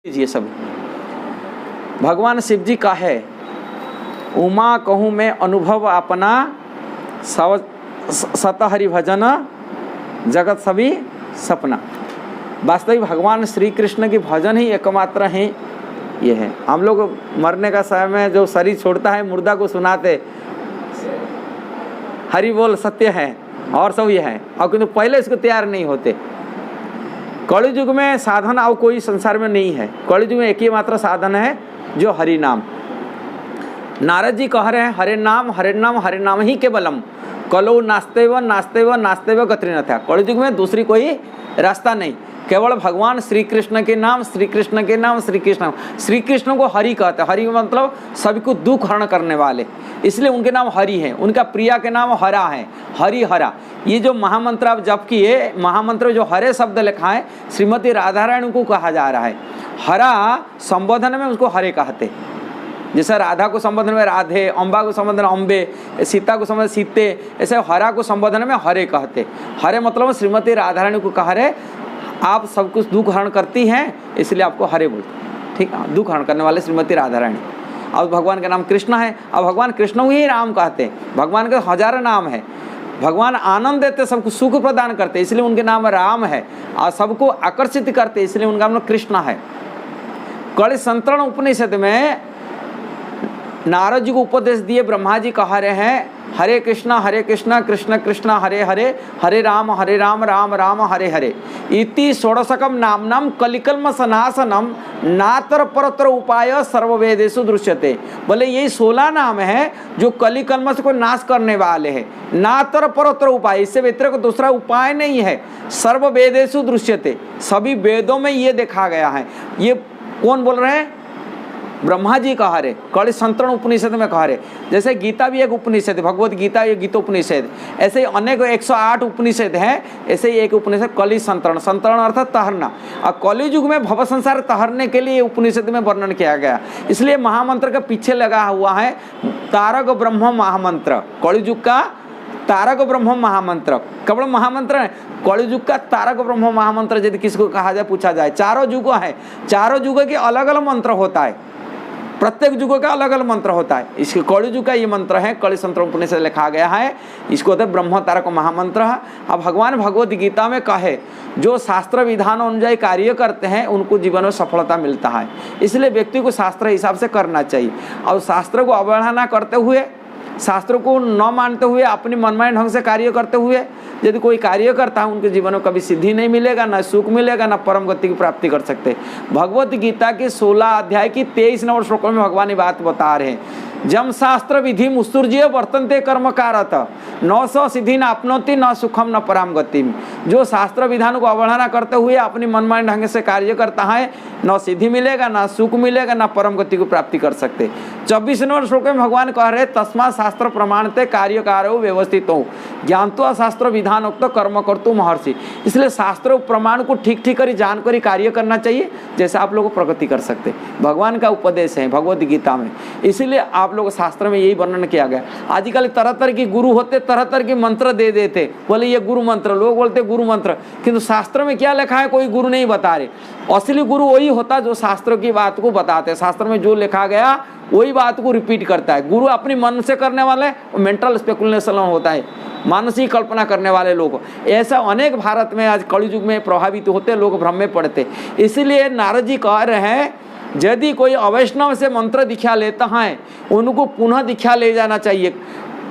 ये सब भगवान शिव जी का है। उमा कहूँ मैं अनुभव अपना सत हरि भजन जगत सभी सपना। वास्तविक भगवान श्री कृष्ण की भजन ही एकमात्र है। ये है हम लोग मरने का समय में जो शरीर छोड़ता है मुर्दा को सुनाते हरि बोल सत्य है और सब ये है, और किंतु पहले इसको तैयार नहीं होते। कलयुग युग में साधन और कोई संसार में नहीं है। कलयुग युग में एक ही मात्र साधन है जो हरि नाम। नारद जी कह रहे हैं हरे नाम ही केवलम कलो नास्तेव नास्तेव नास्तेव गति न था। कलयुग युग में दूसरी कोई रास्ता नहीं, केवल भगवान श्री कृष्ण के नाम, श्री कृष्ण के नाम, श्री कृष्ण। श्री कृष्ण को हरि कहते हैं। हरि मतलब सभी को दुख हरण करने वाले, इसलिए उनके नाम हरि हैं। उनका प्रिया के नाम हरा है, हरि हरा। ये जो महामंत्र आप जप किए, महामंत्र जो हरे शब्द लिखा है श्रीमती राधा रानी को कहा जा रहा है। हरा संबोधन में उसको हरे कहते, जैसे राधा को संबोधन में राधे, अम्बा को संबोधन अम्बे, सीता को संबोधन सीते, ऐसे हरा को संबोधन में हरे कहते। हरे मतलब श्रीमती राधा रानी को कहा रहे आप सब कुछ दुख हरण करती हैं इसलिए आपको हरे बोलते। ठीक है, दुख हरण करने वाले श्रीमती राधा रानी। और भगवान का नाम कृष्ण है, और भगवान कृष्ण ही राम कहते हैं। भगवान के हजारों नाम है। भगवान आनंद देते, सबको सुख प्रदान करते इसलिए उनके नाम राम है, और सबको आकर्षित करते इसलिए उनका नाम कृष्ण है। कलि संतरण उपनिषद में नारद जी को उपदेश दिए ब्रह्मा जी कह रहे हैं हरे कृष्ण कृष्ण कृष्ण हरे हरे, हरे राम राम राम हरे हरे। इति षोडशकम नामनाम कलिकल्म सनासनम नातर परतर उपाय सर्ववेदेषु दृश्यते। बोले यही 16 नाम है जो कलिकल्म को नाश करने वाले हैं। नातर परतर उपाय, इससे व्यतिरिक्त दूसरा उपाय नहीं है। सर्ववेदेषु दृश्यते, सभी वेदों में ये देखा गया है। ये कौन बोल रहे हैं? ब्रह्मा जी कह रहे, कलि संतरण उपनिषद में कह रहे। जैसे गीता भी एक उपनिषद है, भगवत गीता ये गीतोपनिषद, ऐसे अनेक 108 उपनिषद हैं। ऐसे ही एक उपनिषद कलि संतरण, संतरण अर्थात तहरना। और कलि युग में भव संसार तहरने के लिए उपनिषद में वर्णन किया गया, इसलिए महामंत्र के पीछे लगा हुआ है तारक ब्रह्म महामंत्र। कलि युग का तारक ब्रह्म महामंत्र केवल महामंत्र है। कलि युग का तारक ब्रह्म महामंत्र यदि किसी को कहा जाए, पूछा जाए, चारों युग है, चारों युग के अलग अलग मंत्र होता है, प्रत्येक युगों का अलग अलग मंत्र होता है। इसके कलि युग का ये मंत्र है, कलि संतरण उपनिषद लिखा गया है, इसको होता है ब्रह्म तारक महामंत्र। अब भगवान भगवत गीता में कहे जो शास्त्र विधान अनुযাयी कार्य करते हैं उनको जीवन में सफलता मिलता है। इसलिए व्यक्ति को शास्त्र हिसाब से करना चाहिए, और शास्त्र को अवहेलना करते हुए, शास्त्र को न मानते हुए, अपनी मनमानी ढंग से कार्य करते हुए यदि कोई कार्य करता है उनके जीवन में कभी सिद्धि नहीं मिलेगा, ना सुख मिलेगा, ना परम गति की प्राप्ति कर सकते। भगवत गीता के 16 अध्याय की 23 नंबर श्लोक में भगवान ये बात बता रहे हैं। जम शास्त्र विधि मुस्तुर्जीय वर्तनते कर्मकारत न स सिद्धि न अपनोति न सुखम न पराम गति। जो शास्त्र विधान को अवहेलना करते हुए अपनी मनमानी ढंग से कार्य करता है, न सिद्धि मिलेगा, न सुख मिलेगा, न परम गति को प्राप्ति कर सकते। 24 नंबर श्लोक में भगवान कह रहे तस्मा शास्त्र प्रमाणते कार्यकारो व्यवस्थित हो ज्ञानत्वा शास्त्र विधान उक्त कर्म कर्तु महर्षि। इसलिए शास्त्र प्रमाण को ठीक ठीक करी जानकारी कार्य करना चाहिए, जैसे आप लोग प्रगति कर सकते। भगवान का उपदेश है भगवत गीता में, इसीलिए आप लोग शास्त्र में यही वर्णन किया गया। आजकल तरह तरह के गुरु होते, तरह तरह के मंत्र दे देते, बोले ये गुरु मंत्र, लोग बोलते गुरु मंत्र, किंतु शास्त्र में क्या लिखा है कोई गुरु नहीं बता रहे। असली गुरु वही होता जो शास्त्र की बात को बताते, शास्त्र में जो लिखा गया वही बात को रिपीट करता है। गुरु अपनी मन से करने वाले मेंटल स्पेकुलेशन होता है, मानसिक कल्पना करने वाले लोग। ऐसा अनेक भारत में आज कलि युग में प्रभावित होते, लोग भ्रम में पड़ते। इसीलिए नारद जी कह रहे हैं यदि कोई अवैष्णव से मंत्र दीक्षा लेता है उनको पुनः दीक्षा ले जाना चाहिए।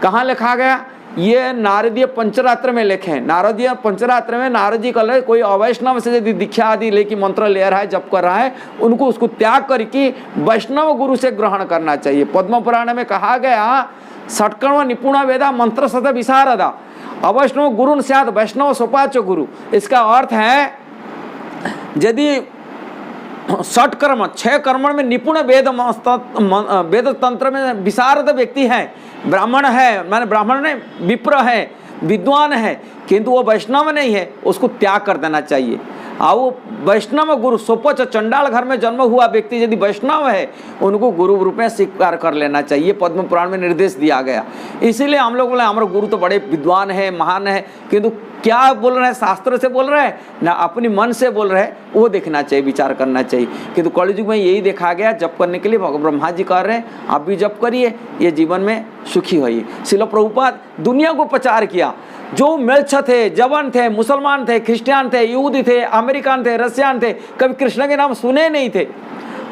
कहाँ लिखा गया? ये नारदीय पंचरात्र में लिखे हैं। नारदीय पंचरात्र में नारद जी कह कोई अवैष्णव से यदि दीक्षा आदि लेके मंत्र ले रहा है, जप कर रहा है, उनको उसको त्याग करके वैष्णव गुरु से ग्रहण करना चाहिए। पद्म पुराण में कहा गया षट्कर्म निपुण वेदा मंत्र सद विशारदा अवैष्णव गुरु स्यात् वैष्णव सोपाचो गुरु। इसका अर्थ है यदि 6 कर्म 6 कर्म में निपुण वेद तंत्र में विशारद व्यक्ति है, ब्राह्मण है, माने ब्राह्मण ने विप्र है, विद्वान है, किंतु वो वैष्णव नहीं है, उसको त्याग कर देना चाहिए। और वैष्णव गुरु सोपच चंडाल घर में जन्म हुआ व्यक्ति यदि वैष्णव है उनको गुरु रूप में स्वीकार कर लेना चाहिए। पद्म पुराण में निर्देश दिया गया। इसीलिए हम लोग बोले हमारे गुरु तो बड़े विद्वान है, महान है, किंतु क्या बोल रहे हैं, शास्त्र से बोल रहे हैं ना अपनी मन से बोल रहे हैं, वो देखना चाहिए, विचार करना चाहिए। किंतु कलयुग में यही देखा गया, जप करने के लिए ब्रह्मा जी कह रहे हैं आप भी जप करिए, ये जीवन में सुखी होइए। श्रील प्रभुपाद दुनिया को प्रचार किया, जो मेल्छ थे, जवन थे, मुसलमान थे, क्रिश्चियन थे, यहूदी थे, अमेरिकन थे, रशियन थे, कभी कृष्ण के नाम सुने नहीं थे,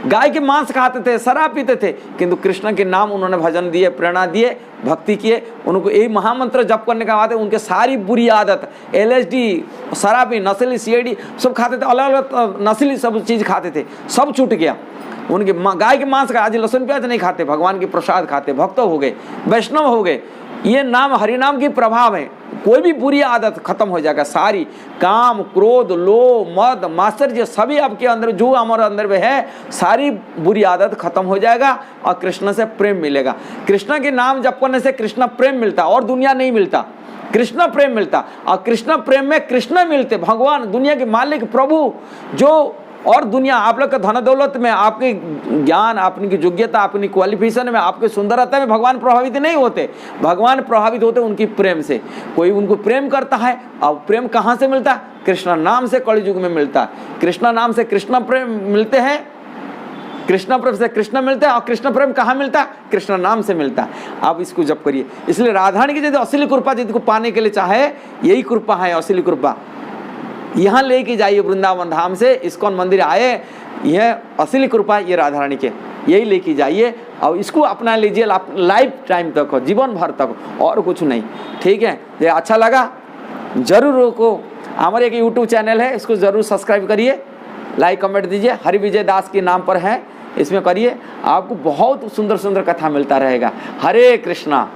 गाय के मांस खाते थे, शराब पीते थे, किंतु कृष्ण के नाम उन्होंने भजन दिए, प्रेरणा दिए, भक्ति किए। उनको यही महामंत्र जप करने का बात है। उनके सारी बुरी आदत, LSD, शराबी, नस्ली, CID सब खाते थे, अलग अलग नस्ली सब चीज़ खाते थे, सब छूट गया। उनके गाय के मांस का, आज लहसुन प्याज नहीं खाते, भगवान की प्रसाद खाते, भक्त हो गए, वैष्णव हो गए। ये नाम हरिनाम की प्रभाव है, कोई भी बुरी आदत खत्म हो जाएगा। सारी काम, क्रोध, लोभ, मद, मात्सर्य सभी आपके अंदर, जो हमारे अंदर में है, सारी बुरी आदत खत्म हो जाएगा और कृष्ण से प्रेम मिलेगा। कृष्ण के नाम जप करने से कृष्ण प्रेम मिलता और दुनिया नहीं मिलता, कृष्ण प्रेम मिलता। और कृष्ण प्रेम में कृष्ण मिलते, भगवान, दुनिया के मालिक, प्रभु, जो और दुनिया आप लोग का धन दौलत में, आपके ज्ञान, आपकी योग्यता, अपनी क्वालिफिकेशन में, आपके सुंदरता में भगवान प्रभावित नहीं होते। भगवान प्रभावित होते उनकी प्रेम से। कोई उनको प्रेम करता है, और प्रेम कहाँ से मिलता है? कृष्ण नाम से कलयुग में मिलता है। कृष्ण नाम से कृष्ण प्रेम मिलते हैं, कृष्ण प्रेम से कृष्ण मिलते हैं। और कृष्ण प्रेम कहाँ मिलता है? कृष्ण नाम से मिलता है। आप इसको जप करिए। इसलिए राधारानी की यदि असली कृपा यदि को पाने के लिए चाहे, यही कृपा है, असली कृपा। यहाँ लेके जाइए वृंदावन धाम से, इस्कॉन मंदिर आए, यह असली कृपा ये राधा रानी के, यही लेके जाइए और इसको अपना लीजिए लाइफ टाइम तक हो, जीवन भर तक, और कुछ नहीं। ठीक है, ये अच्छा लगा जरूर को हमारे एक यूट्यूब चैनल है, इसको ज़रूर सब्सक्राइब करिए, लाइक कमेंट दीजिए। हरि विजय दास के नाम पर है, इसमें करिए, आपको बहुत सुंदर सुंदर कथा मिलता रहेगा। हरे कृष्णा।